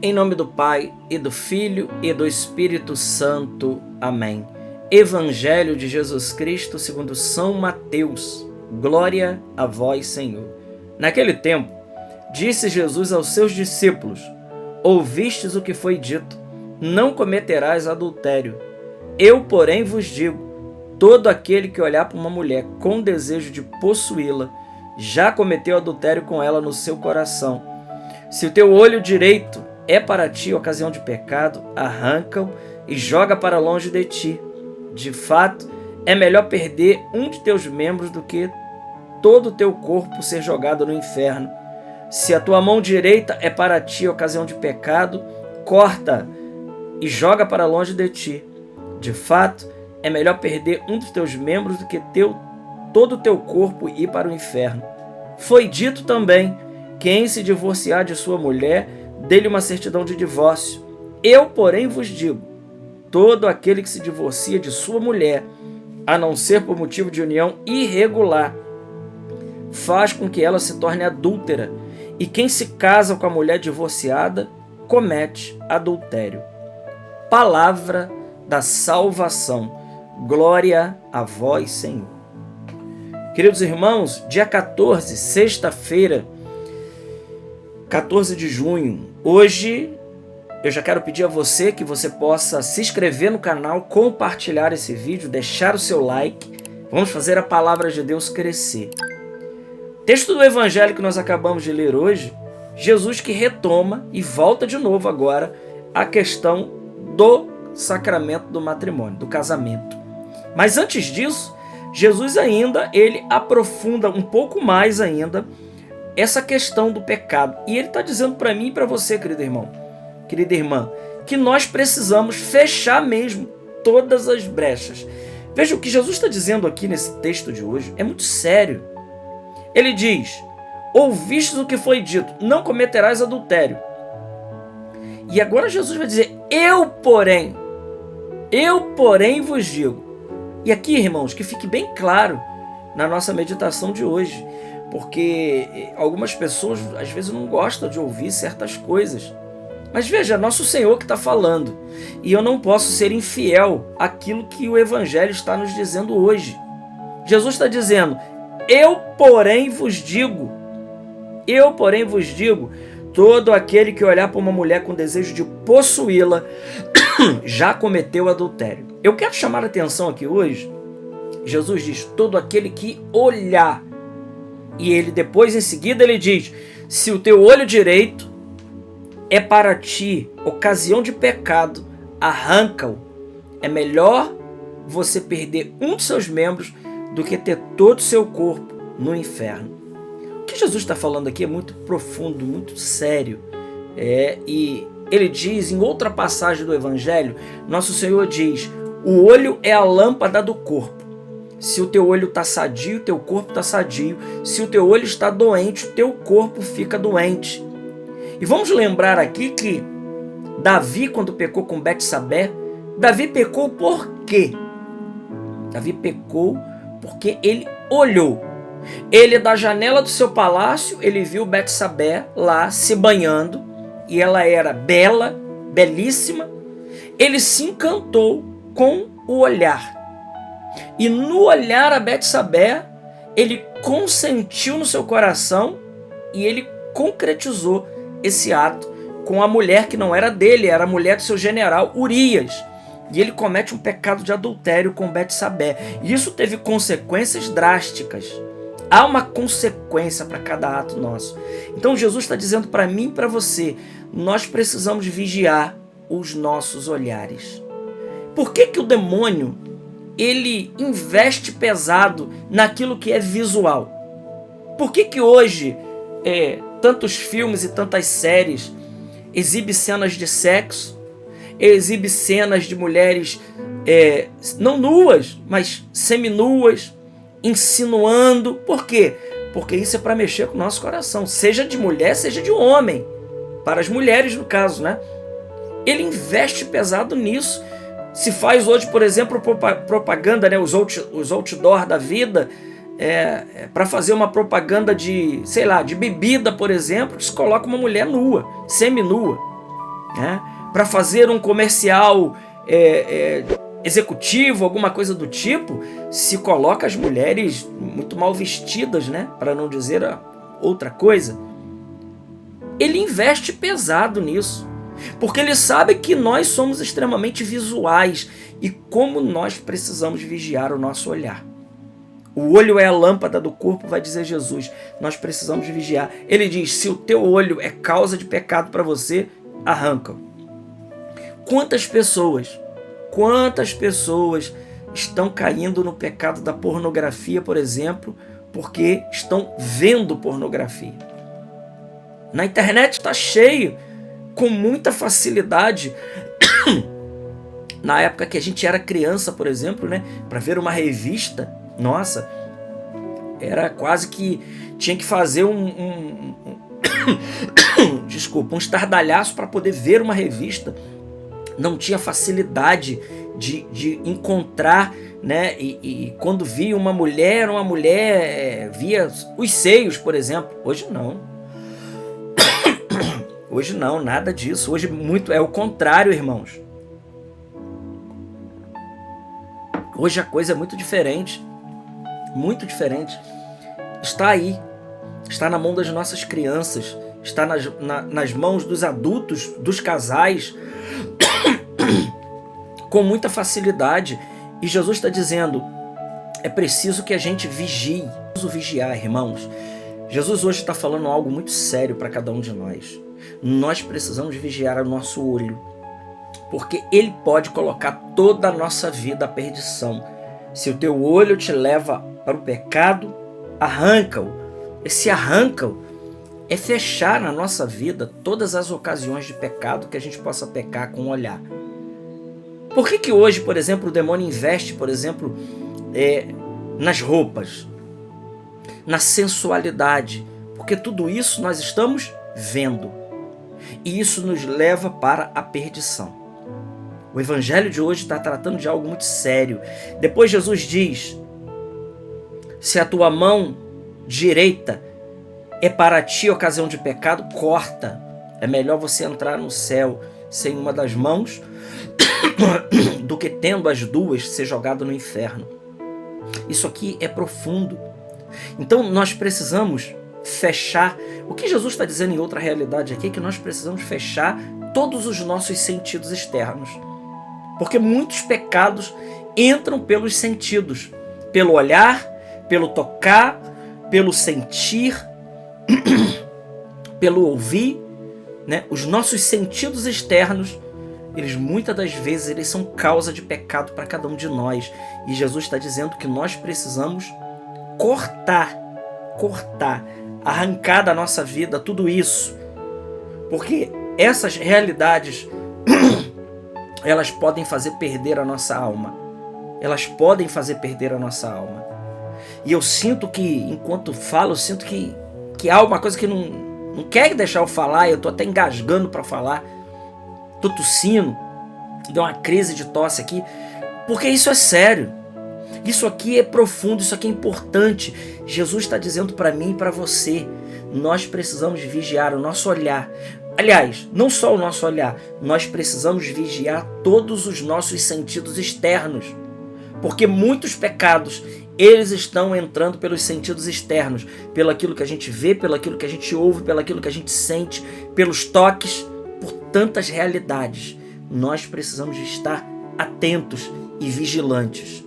Em nome do Pai, e do Filho, e do Espírito Santo. Amém. Evangelho de Jesus Cristo segundo São Mateus. Glória a vós, Senhor. Naquele tempo, disse Jesus aos seus discípulos: ouvistes o que foi dito, não cometerás adultério. Eu, porém, vos digo, todo aquele que olhar para uma mulher com desejo de possuí-la, já cometeu adultério com ela no seu coração. Se o teu olho direito é para ti ocasião de pecado, arranca-o e joga para longe de ti. De fato, é melhor perder um de teus membros do que todo o teu corpo ser jogado no inferno. Se a tua mão direita é para ti ocasião de pecado, corta e joga para longe de ti. De fato, é melhor perder um dos teus membros do que todo o teu corpo ir para o inferno. Foi dito também: quem se divorciar de sua mulher, dê-lhe uma certidão de divórcio. Eu, porém, vos digo, todo aquele que se divorcia de sua mulher, a não ser por motivo de união irregular, faz com que ela se torne adúltera, e quem se casa com a mulher divorciada, comete adultério. Palavra da salvação. Glória a vós, Senhor. Queridos irmãos, dia 14, sexta-feira, 14 de junho, hoje eu já quero pedir a você que você possa se inscrever no canal, compartilhar esse vídeo, deixar o seu like. Vamos fazer a palavra de Deus crescer. Texto do Evangelho que nós acabamos de ler hoje, Jesus que retoma e volta de novo agora a questão do sacramento do matrimônio, do casamento. Mas antes disso, Jesus ele aprofunda um pouco mais ainda essa questão do pecado. E ele está dizendo para mim e para você, querido irmão, querida irmã, que nós precisamos fechar mesmo todas as brechas. Veja, o que Jesus está dizendo aqui nesse texto de hoje é muito sério. Ele diz: ouvistes o que foi dito, não cometerás adultério. E agora Jesus vai dizer: eu porém vos digo. E aqui, irmãos, que fique bem claro na nossa meditação de hoje, porque algumas pessoas às vezes não gostam de ouvir certas coisas. Mas veja, nosso Senhor que está falando, e eu não posso ser infiel àquilo que o Evangelho está nos dizendo hoje. Jesus está dizendo: eu porém vos digo, todo aquele que olhar para uma mulher com desejo de possuí-la, já cometeu adultério. Eu quero chamar a atenção aqui hoje, Jesus diz: todo aquele que olhar. E ele depois, em seguida, ele diz: se o teu olho direito é para ti ocasião de pecado, arranca-o. É melhor você perder um de seus membros do que ter todo o seu corpo no inferno. O que Jesus está falando aqui é muito profundo, muito sério. E ele diz, em outra passagem do Evangelho, nosso Senhor diz: o olho é a lâmpada do corpo. Se o teu olho está sadio, o teu corpo está sadio. Se o teu olho está doente, o teu corpo fica doente. E vamos lembrar aqui que Davi, quando pecou com Betsabé, Davi pecou por quê? Davi pecou porque ele olhou. Ele, da janela do seu palácio, ele viu Betsabé lá se banhando, e ela era bela, belíssima. Ele se encantou com o olhar. E no olhar a Betsabé, ele consentiu no seu coração e ele concretizou esse ato com a mulher que não era dele, era a mulher do seu general Urias. E ele comete um pecado de adultério com Betsabé. E isso teve consequências drásticas. Há uma consequência para cada ato nosso. Então Jesus está dizendo para mim e para você: nós precisamos vigiar os nossos olhares. Por que o demônio ele investe pesado naquilo que é visual? Por que hoje tantos filmes e tantas séries exibem cenas de sexo, exibem cenas de mulheres não nuas, mas seminuas, insinuando? Por quê? Porque isso é para mexer com o nosso coração, seja de mulher, seja de homem, para as mulheres no caso, né? Ele investe pesado nisso. Se faz hoje, por exemplo, propaganda, né? Os outdoor da vida, para fazer uma propaganda de, sei lá, de bebida, por exemplo, se coloca uma mulher nua, seminua, né? Para fazer um comercial executivo, alguma coisa do tipo, se coloca as mulheres muito mal vestidas, né? Para não dizer outra coisa. Ele investe pesado nisso, porque ele sabe que nós somos extremamente visuais e como nós precisamos vigiar o nosso olhar. O olho é a lâmpada do corpo, vai dizer Jesus. Nós precisamos vigiar. Ele diz, se o teu olho é causa de pecado para você, arranca-o. Quantas pessoas estão caindo no pecado da pornografia, por exemplo, porque estão vendo pornografia? Na internet está cheio, com muita facilidade. Na época que a gente era criança, por exemplo, né, para ver uma revista, nossa, era quase que tinha que fazer um estardalhaço para poder ver uma revista. Não tinha facilidade de encontrar, né? E quando via uma mulher, via os seios, por exemplo. Hoje não. Hoje não, nada disso. Hoje muito é o contrário, irmãos. Hoje a coisa é muito diferente. Muito diferente. Está aí. Está na mão das nossas crianças. Está nas mãos dos adultos, dos casais. Com muita facilidade. E Jesus está dizendo, é preciso que a gente vigie. Preciso vigiar, irmãos. Jesus hoje está falando algo muito sério para cada um de nós. Nós precisamos vigiar o nosso olho, porque ele pode colocar toda a nossa vida à perdição. Se o teu olho te leva para o pecado, arranca-o. Esse arranca-o é fechar na nossa vida todas as ocasiões de pecado que a gente possa pecar com o olhar. Por que hoje, por exemplo, o demônio investe, por exemplo, nas roupas, na sensualidade? Porque tudo isso nós estamos vendo. E isso nos leva para a perdição. O evangelho de hoje está tratando de algo muito sério. Depois Jesus diz, se a tua mão direita é para ti ocasião de pecado, corta. É melhor você entrar no céu sem uma das mãos do que tendo as duas ser jogado no inferno. Isso aqui é profundo. Então nós precisamos fechar. O que Jesus está dizendo em outra realidade aqui é que nós precisamos fechar todos os nossos sentidos externos. Porque muitos pecados entram pelos sentidos. Pelo olhar, pelo tocar, pelo sentir, pelo ouvir, né? Os nossos sentidos externos, eles muitas das vezes eles são causa de pecado para cada um de nós. E Jesus está dizendo que nós precisamos cortar, arrancar da nossa vida tudo isso. Porque essas realidades, elas podem fazer perder a nossa alma. Elas podem fazer perder a nossa alma. E eu sinto que, enquanto falo, eu sinto que há uma coisa que não quer deixar eu falar. Eu estou até engasgando para falar. Estou tossindo. Deu uma crise de tosse aqui. Porque isso é sério. Isso aqui é profundo, isso aqui é importante. Jesus está dizendo para mim e para você, nós precisamos vigiar o nosso olhar. Aliás, não só o nosso olhar, nós precisamos vigiar todos os nossos sentidos externos. Porque muitos pecados, eles estão entrando pelos sentidos externos. Pelo aquilo que a gente vê, pelo aquilo que a gente ouve, pelo aquilo que a gente sente, pelos toques, por tantas realidades. Nós precisamos estar atentos e vigilantes.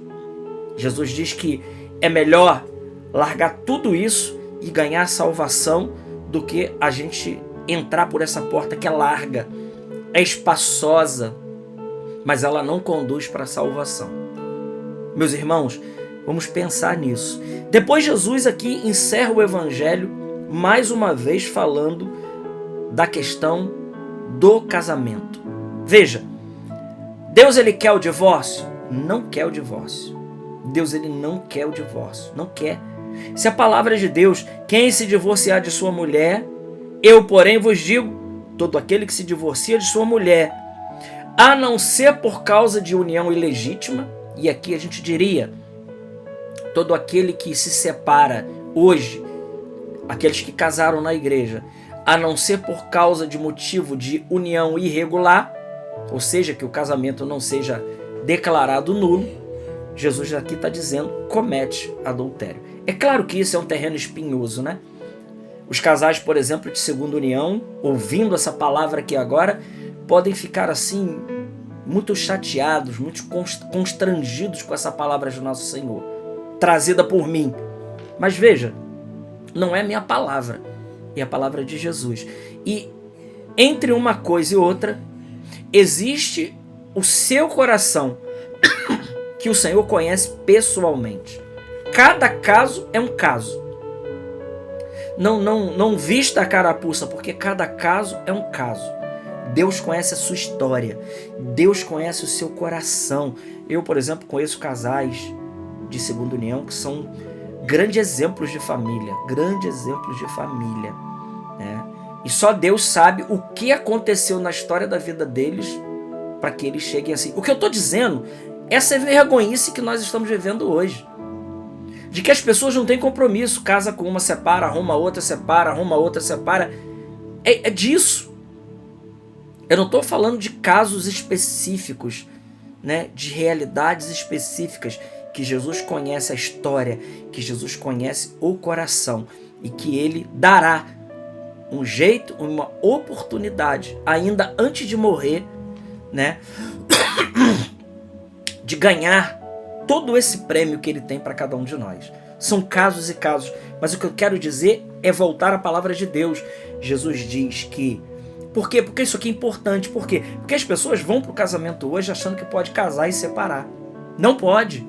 Jesus diz que é melhor largar tudo isso e ganhar salvação do que a gente entrar por essa porta que é larga, é espaçosa, mas ela não conduz para a salvação. Meus irmãos, vamos pensar nisso. Depois Jesus aqui encerra o evangelho mais uma vez falando da questão do casamento. Veja, Deus ele quer o divórcio? Não quer o divórcio. Deus ele não quer o divórcio, não quer. Se a palavra é de Deus, quem se divorciar de sua mulher, eu porém vos digo, todo aquele que se divorcia de sua mulher, a não ser por causa de união ilegítima, e aqui a gente diria, todo aquele que se separa hoje, aqueles que casaram na igreja, a não ser por causa de motivo de união irregular, ou seja, que o casamento não seja declarado nulo, Jesus aqui está dizendo, comete adultério. É claro que isso é um terreno espinhoso, né? Os casais, por exemplo, de segunda união, ouvindo essa palavra aqui agora, podem ficar assim, muito chateados, muito constrangidos com essa palavra de nosso Senhor, trazida por mim. Mas veja, não é minha palavra, é a palavra de Jesus. E entre uma coisa e outra, existe o seu coração, que o Senhor conhece pessoalmente. Cada caso é um caso. Não vista a carapuça, porque cada caso é um caso. Deus conhece a sua história. Deus conhece o seu coração. Eu, por exemplo, conheço casais de segunda união que são grandes exemplos de família. Grandes exemplos de família. Né? E só Deus sabe o que aconteceu na história da vida deles para que eles cheguem assim. O que eu estou dizendo, essa é a vergonhice que nós estamos vivendo hoje. De que as pessoas não têm compromisso. Casa com uma, separa, arruma outra, separa, arruma outra, separa. É disso. Eu não estou falando de casos específicos, né? De realidades específicas. Que Jesus conhece a história, que Jesus conhece o coração. E que Ele dará um jeito, uma oportunidade, ainda antes de morrer, né? De ganhar todo esse prêmio que Ele tem para cada um de nós. São casos e casos, mas o que eu quero dizer é voltar à palavra de Deus. Jesus diz que... Por quê? Porque isso aqui é importante. Por quê? Porque as pessoas vão para o casamento hoje achando que pode casar e separar. Não pode.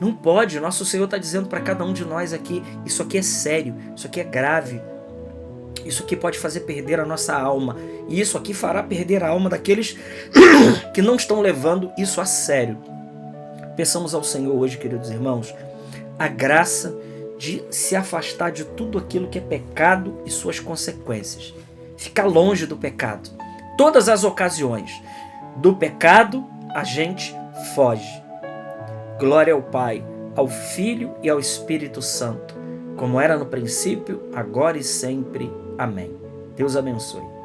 Não pode. Nosso Senhor está dizendo para cada um de nós aqui, isso aqui é sério, isso aqui é grave. Isso aqui pode fazer perder a nossa alma. E isso aqui fará perder a alma daqueles que não estão levando isso a sério. Peçamos ao Senhor hoje, queridos irmãos, a graça de se afastar de tudo aquilo que é pecado e suas consequências. Ficar longe do pecado. Todas as ocasiões do pecado, a gente foge. Glória ao Pai, ao Filho e ao Espírito Santo, como era no princípio, agora e sempre. Amém. Deus abençoe.